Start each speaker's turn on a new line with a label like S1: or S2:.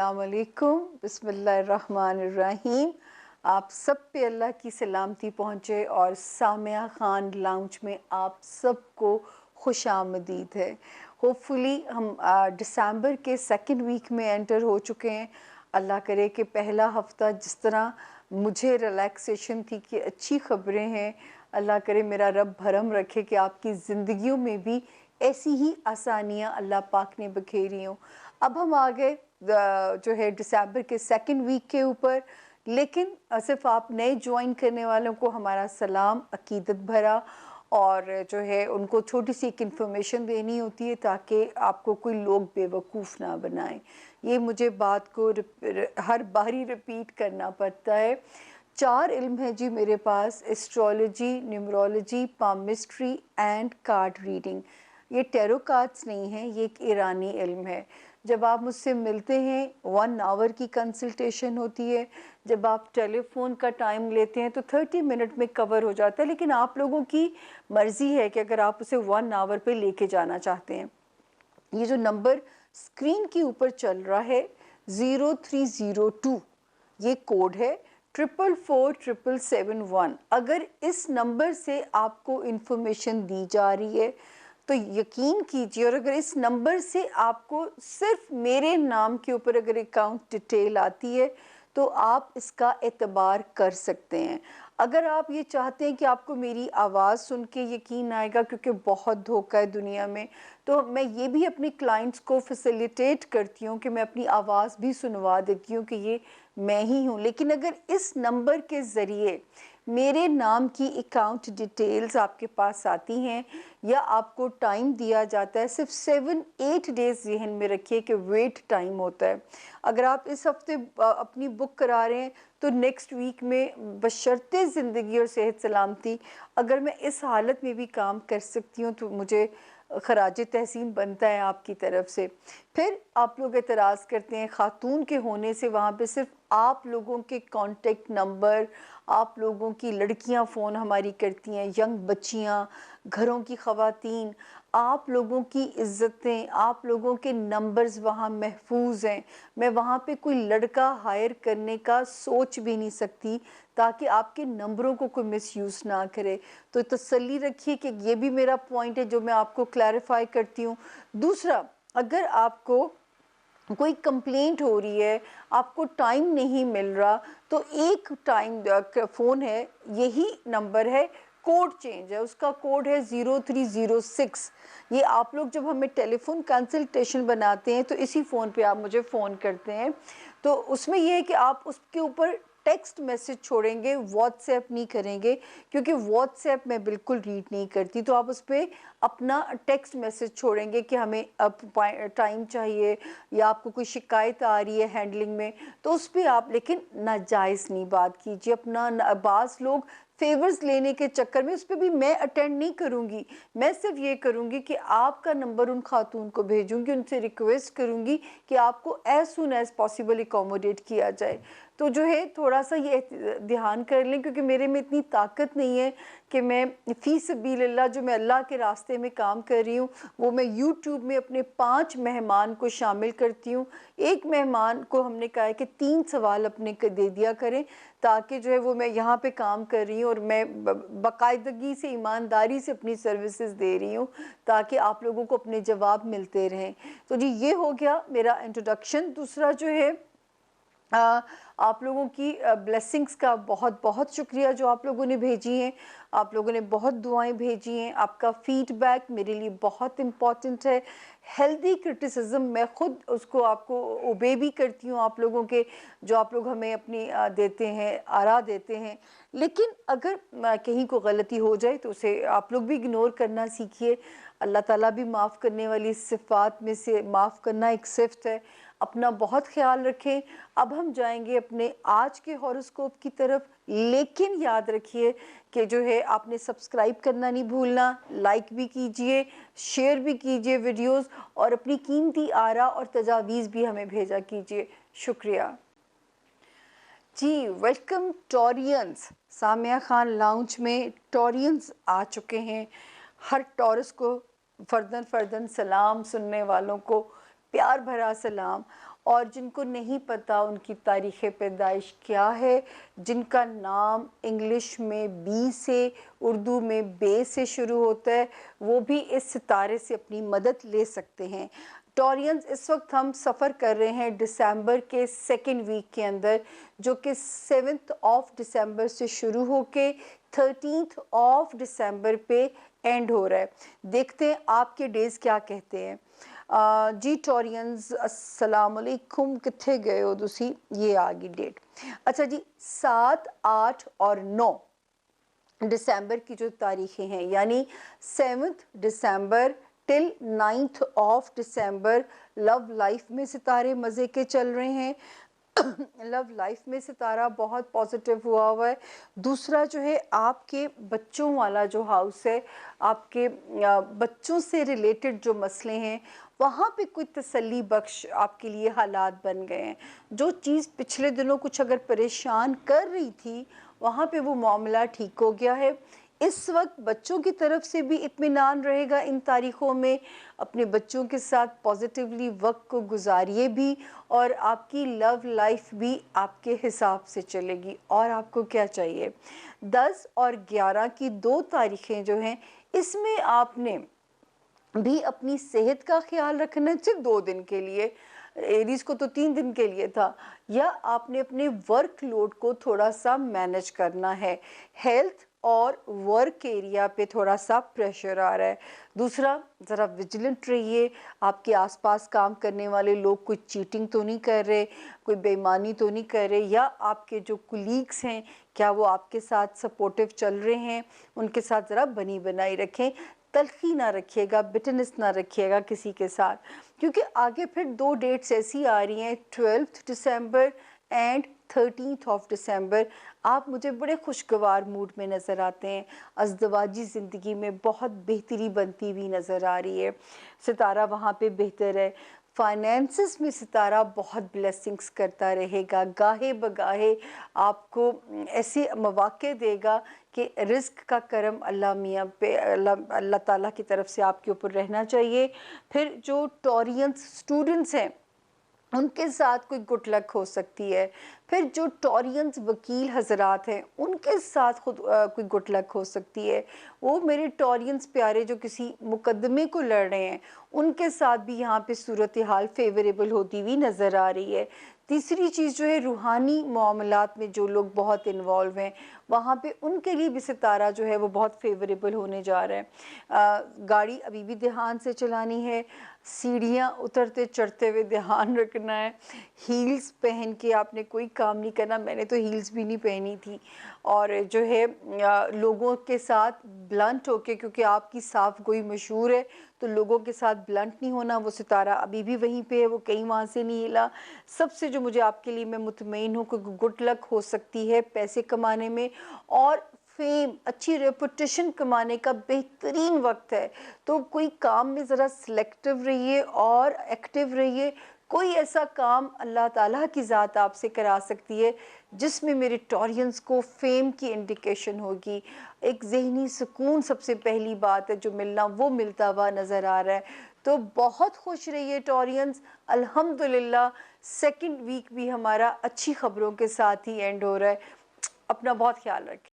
S1: अस्सलाम वालेकुम, बिस्मिल्लाहिर्रहमानिर्रहीम। आप सब पे अल्लाह की सलामती पहुँचे और सामिया ख़ान लाउंज में आप सबको खुशामदीद है। होपफुली हम दिसंबर के सेकंड वीक में एंटर हो चुके हैं। अल्लाह करे कि पहला हफ़्ता जिस तरह मुझे रिलैक्सेशन थी कि अच्छी ख़बरें हैं, अल्लाह करे मेरा रब भरम रखे कि आपकी ज़िंदगियों में भी ऐसी ही आसानियाँ अल्लाह पाक ने बखेरी हों। अब हम आ गए जो है दिसंबर के सेकंड वीक के ऊपर, लेकिन सिर्फ आप नए ज्वाइन करने वालों को हमारा सलाम अकीदत भरा, और जो है उनको छोटी सी एक इन्फॉर्मेशन देनी होती है ताकि आपको कोई लोग बेवकूफ़ ना बनाएं। ये मुझे बात को हर बारी रिपीट करना पड़ता है। 4 इल्म है जी मेरे पास: astrology, numerology, palmistry and card reading. ये टैरो कार्ड्स नहीं हैं, ये एक ईरानी इल्म है। जब आप मुझसे मिलते हैं 1 आवर की कंसल्टेशन होती है। जब आप टेलीफोन का टाइम लेते हैं तो 30 मिनट में कवर हो जाता है, लेकिन आप लोगों की मर्ज़ी है कि अगर आप उसे 1 आवर पे लेके जाना चाहते हैं। ये जो नंबर स्क्रीन के ऊपर चल रहा है 0302, ये कोड है 444771। अगर इस नंबर से आपको इन्फॉर्मेशन दी जा रही है तो यकीन कीजिए, और अगर इस नंबर से आपको सिर्फ मेरे नाम के ऊपर अगर अकाउंट डिटेल आती है तो आप इसका एतबार कर सकते हैं। अगर आप ये चाहते हैं कि आपको मेरी आवाज़ सुन के यकीन आएगा, क्योंकि बहुत धोखा है दुनिया में, तो मैं ये भी अपने क्लाइंट्स को फैसिलिटेट करती हूँ कि मैं अपनी आवाज़ भी सुनवा देती हूँ कि ये मैं ही हूँ। लेकिन अगर इस नंबर के ज़रिए मेरे नाम की अकाउंट डिटेल्स आपके पास आती हैं या आपको टाइम दिया जाता है, सिर्फ 7-8 डेज ज़हन में रखिए कि वेट टाइम होता है। अगर आप इस हफ्ते अपनी बुक करा रहे हैं तो नेक्स्ट वीक में बशर्ते ज़िंदगी और सेहत सलामती, अगर मैं इस हालत में भी काम कर सकती हूँ तो मुझे खराज तहसीन बनता है आपकी तरफ से। फिर आप लोग एतराज़ करते हैं खातून के होने से वहाँ पे सिर्फ आप लोगों के कॉन्टेक्ट नंबर, आप लोगों की लड़कियाँ फ़ोन हमारी करती हैं, यंग बच्चियाँ, घरों की ख़वातीन, आप लोगों की इज़्ज़तें, आप लोगों के नंबर्स वहाँ महफूज हैं। मैं वहाँ पे कोई लड़का हायर करने का सोच भी नहीं सकती ताकि आपके नंबरों को कोई मिसयूज़ ना करे। तो तसल्ली रखिए कि ये भी मेरा पॉइंट है जो मैं आपको क्लैरिफाई करती हूँ। दूसरा, अगर आपको कोई कंप्लेंट हो रही है, आपको टाइम नहीं मिल रहा, तो एक टाइम फ़ोन है, यही नंबर है, कोड चेंज है, उसका कोड है 0306। ये आप लोग जब हमें टेलीफोन कंसल्टेशन बनाते हैं तो इसी फ़ोन पे आप मुझे फ़ोन करते हैं, तो उसमें ये है कि आप उसके ऊपर टेक्स्ट मैसेज छोड़ेंगे, व्हाट्सएप नहीं करेंगे, क्योंकि व्हाट्सएप मैं बिल्कुल रीड नहीं करती। तो आप उस पर अपना टेक्स्ट मैसेज छोड़ेंगे कि हमें अब टाइम चाहिए या आपको कोई शिकायत आ रही है हैंडलिंग में, तो उस पर आप लेकिन नाजायज़ नहीं बात कीजिए। अपना बाज़ लोग फेवर्स लेने के चक्कर में, उस पर भी मैं अटेंड नहीं करूँगी। मैं सिर्फ ये करूँगी कि आपका नंबर उन खातून को भेजूँगी, उनसे रिक्वेस्ट करूँगी कि आपको as soon as possible accommodate किया जाए। तो जो है थोड़ा सा ये ध्यान कर लें, क्योंकि मेरे में इतनी ताकत नहीं है कि मैं फ़ी सबीलिल्लाह जो मैं अल्लाह के रास्ते में काम कर रही हूँ वो मैं यूट्यूब में अपने 5 मेहमान को शामिल करती हूँ। एक मेहमान को हमने कहा है कि 3 सवाल अपने दे दिया करें, ताकि जो है वो मैं यहाँ पे काम कर रही हूँ और मैं बाकायदगी से, ईमानदारी से अपनी सर्विसेज दे रही हूँ ताकि आप लोगों को अपने जवाब मिलते रहें। तो जी ये हो गया मेरा इंट्रोडक्शन। दूसरा जो है आप लोगों की ब्लेसिंग्स का बहुत बहुत शुक्रिया जो आप लोगों ने भेजी हैं। आप लोगों ने बहुत दुआएं भेजी हैं। आपका फीडबैक मेरे लिए बहुत इम्पॉर्टेंट है। हेल्दी क्रिटिसिज्म मैं खुद उसको आपको ओबे भी करती हूँ, आप लोगों के जो आप लोग हमें अपनी देते हैं, आरा देते हैं। लेकिन अगर कहीं को गलती हो जाए तो उसे आप लोग भी इग्नोर करना सीखिए। अल्लाह ताला भी माफ़ करने वाली सिफ़ात में से माफ़ करना एक सिफ़त है। अपना बहुत ख्याल रखें। अब हम जाएंगे अपने आज के हॉरोस्कोप की तरफ, लेकिन याद रखिए कि जो है आपने सब्सक्राइब करना नहीं भूलना, लाइक भी कीजिए, शेयर भी कीजिए वीडियोस, और अपनी कीमती आरा और तजावीज़ भी हमें भेजा कीजिए। शुक्रिया जी। Welcome Taurians. Samiya Khan lounge में टॉरियंस आ चुके हैं। हर टॉरस को फर्दन फर्दन सलाम, सुनने वालों को प्यार भरा सलाम। और जिनको नहीं पता उनकी तारीख़ पैदाइश क्या है, जिनका नाम इंग्लिश में बी से, उर्दू में बे से शुरू होता है, वो भी इस सितारे से अपनी मदद ले सकते हैं। टॉरियंस, इस वक्त हम सफ़र कर रहे हैं दिसंबर के सेकेंड वीक के अंदर, जो कि 7 दिसंबर से शुरू होके 13 दिसंबर पे एंड हो रहा है। देखते हैं आपके डेज़ क्या कहते हैं। जी टॉरियंस, अस्सलाम वालेकुम, कित्थे गए हो तुसी? ये आ गई डेट। अच्छा जी, 7, 8 और 9 दिसंबर की जो तारीखें हैं, यानी 7 दिसंबर टिल 9 दिसंबर लव लाइफ में सितारे मज़े के चल रहे हैं। लव लाइफ में सितारा बहुत पॉजिटिव हुआ है। दूसरा जो है, आपके बच्चों वाला जो हाउस है, आपके बच्चों से रिलेटेड जो मसले हैं, वहाँ पे कोई तसल्ली बख्श आपके लिए हालात बन गए हैं। जो चीज़ पिछले दिनों कुछ अगर परेशान कर रही थी, वहाँ पे वो मामला ठीक हो गया है। इस वक्त बच्चों की तरफ से भी इत्मीनान रहेगा इन तारीख़ों में। अपने बच्चों के साथ पॉजिटिवली वक्त को गुजारिए भी, और आपकी लव लाइफ भी आपके हिसाब से चलेगी। और आपको क्या चाहिए? 10 और 11 की 2 तारीखें जो हैं, इसमें आपने भी अपनी सेहत का ख्याल रखना है, सिर्फ 2 दिन के लिए। एरीज को तो 3 दिन के लिए था। या आपने अपने वर्कलोड को थोड़ा सा मैनेज करना है। हेल्थ और वर्क एरिया पे थोड़ा सा प्रेशर आ रहा है। दूसरा, ज़रा विजिलेंट रहिए। आपके आसपास काम करने वाले लोग कोई चीटिंग तो नहीं कर रहे, कोई बेईमानी तो नहीं कर रहे, या आपके जो कुलीग्स हैं, क्या वो आपके साथ सपोर्टिव चल रहे हैं? उनके साथ ज़रा बनी बनाई रखें। तल्खी ना रखिएगा, बिटरनेस ना रखिएगा किसी के साथ, क्योंकि आगे फिर 2 डेट्स ऐसी आ रही हैं, 12 दिसंबर एंड 13 दिसंबर। आप मुझे बड़े खुशगवार मूड में नज़र आते हैं। अज़दवाजी ज़िंदगी में बहुत बेहतरी बनती हुई नज़र आ रही है। सितारा वहाँ पे बेहतर है। फाइनेंसिस में सितारा बहुत ब्लेसिंग्स करता रहेगा। गाहे बगाहे आपको ऐसे मौक़े देगा कि रिज़्क का करम अल्लाह मियाँ पे, अल्लाह ताला की तरफ से आपके ऊपर रहना चाहिए। फिर जो टॉरियंस स्टूडेंट्स हैं, उनके साथ कोई गुड लक हो सकती है। फिर जो टॉरियंस वकील हजरात हैं, उनके साथ खुद कोई गुड लक हो सकती है। वो मेरे टॉरियंस प्यारे जो किसी मुकदमे को लड़ रहे हैं, उनके साथ भी यहाँ पे सूरत हाल फेवरेबल होती हुई नज़र आ रही है। तीसरी चीज़ जो है, रूहानी मामलात में जो लोग बहुत इन्वॉल्व हैं, वहाँ पे उनके लिए भी सितारा जो है वो बहुत फेवरेबल होने जा रहा है। गाड़ी अभी भी ध्यान से चलानी है। सीढ़ियाँ उतरते चढ़ते हुए ध्यान रखना है। हील्स पहन के आपने कोई काम नहीं करना। मैंने तो हील्स भी नहीं पहनी थी। और जो है, लोगों के साथ ब्लंट होके, क्योंकि आपकी साफ गोई मशहूर है, तो लोगों के साथ ब्लंट नहीं होना। वो सितारा अभी भी वहीं पे है, वो कहीं वहाँ से नहीं हिला। सबसे जो मुझे आपके लिए मैं मुतमईन हूँ कि गुड लक हो सकती है पैसे कमाने में, और फेम, अच्छी रेपुटेशन कमाने का बेहतरीन वक्त है। तो कोई काम में ज़रा सिलेक्टिव रहिए और एक्टिव रहिए। कोई ऐसा काम अल्लाह ताला की ज़ात आपसे करा सकती है जिसमें मेरे टॉरियंस को फेम की इंडिकेशन होगी। एक ज़हनी सुकून सबसे पहली बात है, जो मिलना वो मिलता हुआ नज़र आ रहा है। तो बहुत खुश रहिए टॉरियंस। अल्हम्दुलिल्लाह सेकंड वीक भी हमारा अच्छी खबरों के साथ ही एंड हो रहा है। अपना बहुत ख्याल रखें।